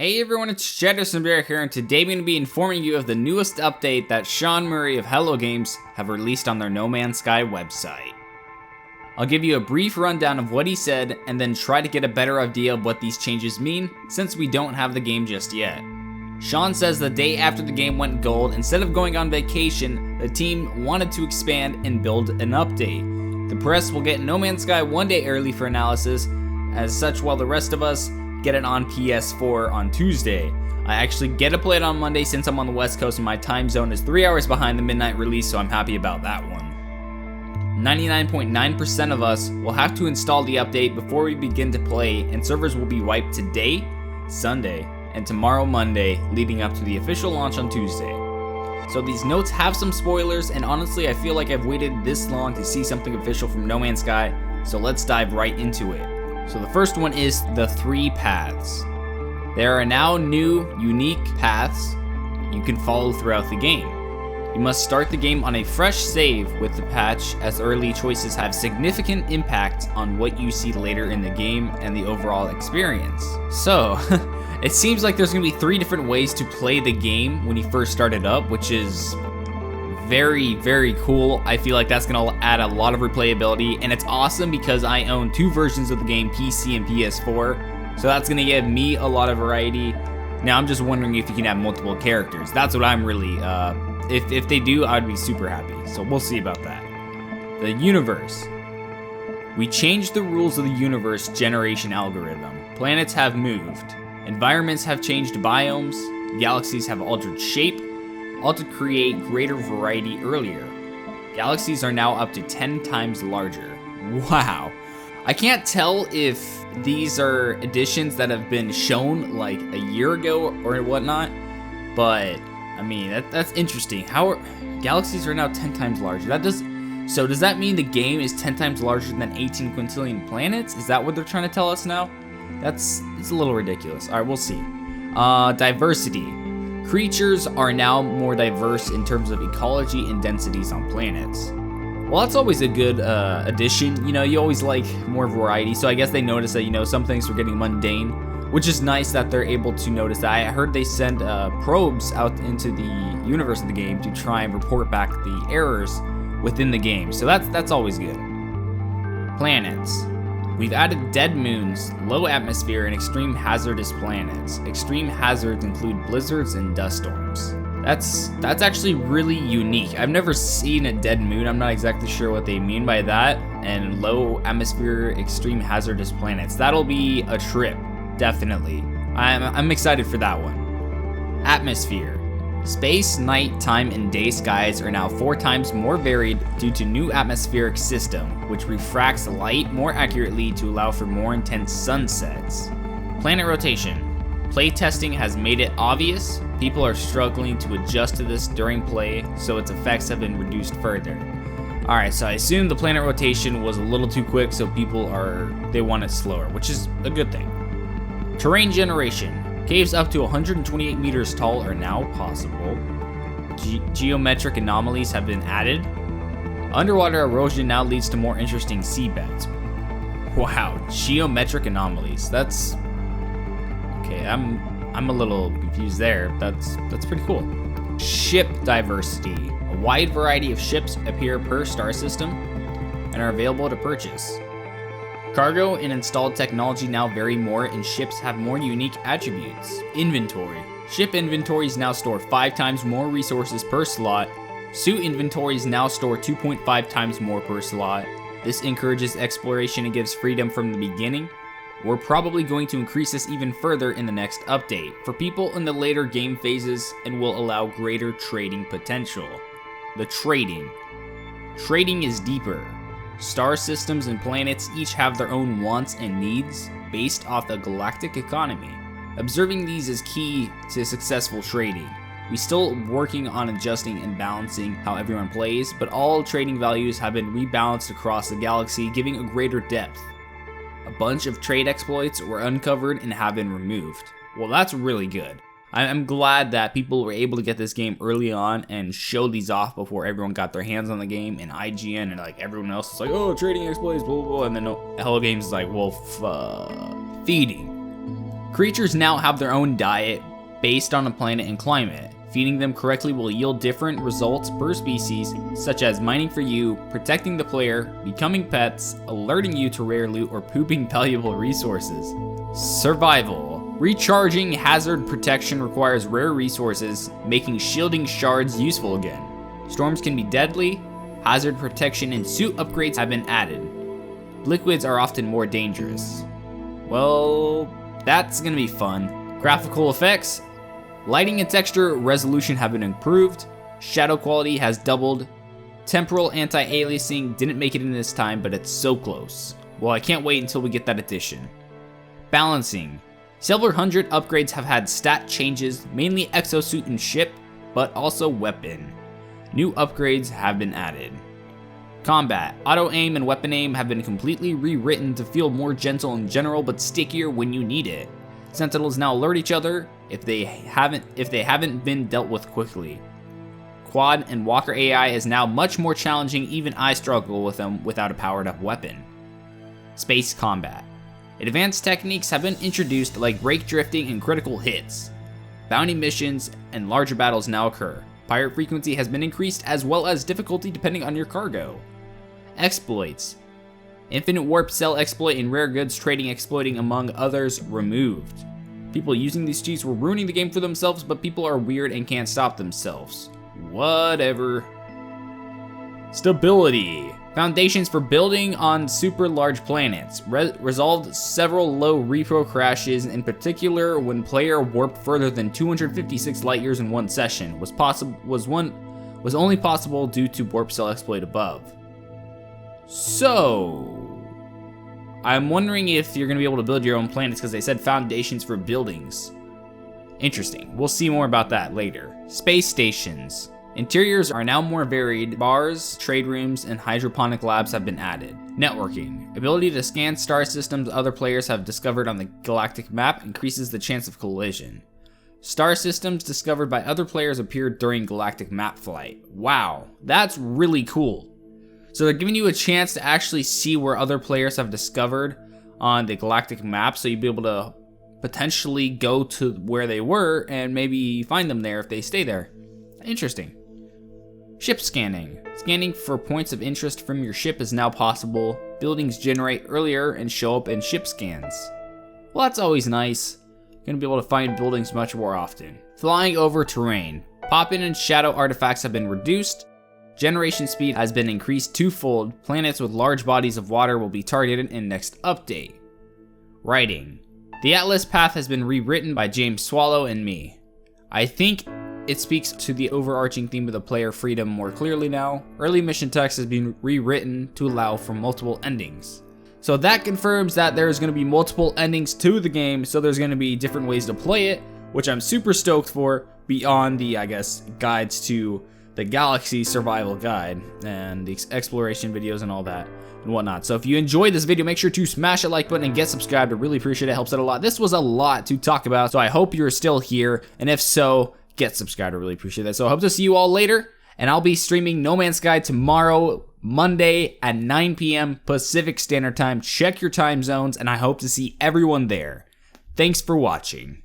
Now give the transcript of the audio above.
Hey everyone, it's Jettison Bear here, and today I'm going to be informing you of the newest update that Sean Murray of Hello Games have released on their No Man's Sky website. I'll give you a brief rundown of what he said, and then try to get a better idea of what these changes mean, since we don't have the game just yet. Sean says the day after the game went gold, instead of going on vacation, the team wanted to expand and build an update. The press will get No Man's Sky one day early for analysis, as such while the rest of us get it on PS4 on Tuesday. I actually get to play it on Monday since I'm on the West Coast and my time zone is 3 hours behind the midnight release, so I'm happy about that one. 99.9% of us will have to install the update before we begin to play, and servers will be wiped today, Sunday, and tomorrow Monday, leading up to the official launch on Tuesday. So these notes have some spoilers, and honestly I feel like I've waited this long to see something official from No Man's Sky, so let's dive right into it. So the first one is the 3 paths. There are now new, unique paths you can follow throughout the game. You must start the game on a fresh save with the patch, as early choices have significant impact on what you see later in the game and the overall experience. So, it seems like there's going to be 3 different ways to play the game when you first start it up, which is very cool. I feel like that's going to add a lot of replayability, and it's awesome because I own 2 versions of the game, PC and PS4, so that's going to give me a lot of variety. Now I'm just wondering if you can have multiple characters. That's what I'm really, if they do, I'd be super happy, so we'll see about that. The universe. We changed the rules of the universe generation algorithm. Planets have moved. Environments have changed biomes. Galaxies have altered shape, all to create greater variety earlier. Galaxies are now up to 10 times larger. Wow. I can't tell if these are additions that have been shown like a year ago or whatnot, but I mean, that's interesting. Galaxies are now 10 times larger? So does that mean the game is 10 times larger than 18 quintillion planets? Is that what they're trying to tell us now? It's a little ridiculous. Alright, we'll see. Diversity. Creatures are now more diverse in terms of ecology and densities on planets. Well, that's always a good addition. You know, you always like more variety, so I guess they noticed that, you know, some things were getting mundane, which is nice that they're able to notice that. I heard they send probes out into the universe of the game to try and report back the errors within the game, so that's always good. Planets. We've added dead moons, low atmosphere, and extreme hazardous planets. Extreme hazards include blizzards and dust storms. That's actually really unique. I've never seen a dead moon. I'm not exactly sure what they mean by that. And low atmosphere, extreme hazardous planets. That'll be a trip, definitely. I'm excited for that one. Atmosphere. Space, night, time, and day skies are now 4 times more varied due to new atmospheric system, which refracts light more accurately to allow for more intense sunsets. Planet rotation. Playtesting has made it obvious. People are struggling to adjust to this during play, so its effects have been reduced further. Alright, so I assume the planet rotation was a little too quick, so they want it slower, which is a good thing. Terrain generation. Caves up to 128 meters tall are now possible. Geometric anomalies have been added. Underwater erosion now leads to more interesting seabeds. Wow, geometric anomalies. That's okay. I'm a little confused there. That's pretty cool. Ship diversity. A wide variety of ships appear per star system and are available to purchase. Cargo and installed technology now vary more, and ships have more unique attributes. Inventory. Ship inventories now store 5 times more resources per slot. Suit inventories now store 2.5 times more per slot. This encourages exploration and gives freedom from the beginning. We're probably going to increase this even further in the next update for people in the later game phases, and will allow greater trading potential. The trading. Trading is deeper. Star systems and planets each have their own wants and needs based off the galactic economy. Observing these is key to successful trading. We're still working on adjusting and balancing how everyone plays, but all trading values have been rebalanced across the galaxy, giving a greater depth. A bunch of trade exploits were uncovered and have been removed. Well, that's really good. I'm glad that people were able to get this game early on and show these off before everyone got their hands on the game, and IGN and like everyone else is like, oh, trading exploits, blah blah blah, and then Hello Games is like, well, feeding. Creatures now have their own diet based on a planet and climate. Feeding them correctly will yield different results per species, such as mining for you, protecting the player, becoming pets, alerting you to rare loot, or pooping valuable resources. Survival. Recharging hazard protection requires rare resources, making shielding shards useful again. Storms can be deadly. Hazard protection and suit upgrades have been added. Liquids are often more dangerous. Well, that's gonna be fun. Graphical effects. Lighting and texture resolution have been improved. Shadow quality has doubled. Temporal anti-aliasing didn't make it in this time, but it's so close. Well, I can't wait until we get that addition. Balancing. Silver 100 upgrades have had stat changes, mainly exosuit and ship, but also weapon. New upgrades have been added. Combat. Auto aim and weapon aim have been completely rewritten to feel more gentle in general, but stickier when you need it. Sentinels now alert each other if they haven't been dealt with quickly. Quad and Walker AI is now much more challenging, even I struggle with them without a powered up weapon. Space combat. Advanced techniques have been introduced like brake drifting and critical hits. Bounty missions and larger battles now occur. Pirate frequency has been increased as well as difficulty depending on your cargo. Exploits. Infinite warp cell exploit and rare goods trading exploiting among others removed. People using these cheats were ruining the game for themselves, but people are weird and can't stop themselves. Whatever. Stability. Foundations for building on super large planets. Resolved several low repro crashes, in particular when player warped further than 256 light years in one session. Was only possible due to warp cell exploit above. So, I'm wondering if you're going to be able to build your own planets because they said foundations for buildings. Interesting. We'll see more about that later. Space stations. Interiors are now more varied. Bars, trade rooms, and hydroponic labs have been added. Networking. Ability to scan star systems other players have discovered on the galactic map increases the chance of collision. Star systems discovered by other players appeared during galactic map flight. Wow, that's really cool. So they're giving you a chance to actually see where other players have discovered on the galactic map, so you'd be able to potentially go to where they were and maybe find them there if they stay there. Interesting. Ship scanning. Scanning for points of interest from your ship is now possible. Buildings generate earlier and show up in ship scans. Well, that's always nice. You're gonna be able to find buildings much more often. Flying over terrain. Pop-in and shadow artifacts have been reduced. Generation speed has been increased twofold. Planets with large bodies of water will be targeted in next update. Writing. The Atlas path has been rewritten by James Swallow and me. I think it speaks to the overarching theme of the player freedom more clearly now. Early mission text has been rewritten to allow for multiple endings. So that confirms that there's going to be multiple endings to the game, so there's going to be different ways to play it, which I'm super stoked for, beyond the, I guess, guides to the Galaxy Survival Guide and the exploration videos and all that and whatnot. So if you enjoyed this video, make sure to smash that like button and get subscribed. I really appreciate it. It helps out a lot. This was a lot to talk about, so I hope you're still here, and if so, get subscribed. I really appreciate that. So I hope to see you all later, and I'll be streaming No Man's Sky tomorrow, Monday at 9 p.m. Pacific Standard Time. Check your time zones, and I hope to see everyone there. Thanks for watching.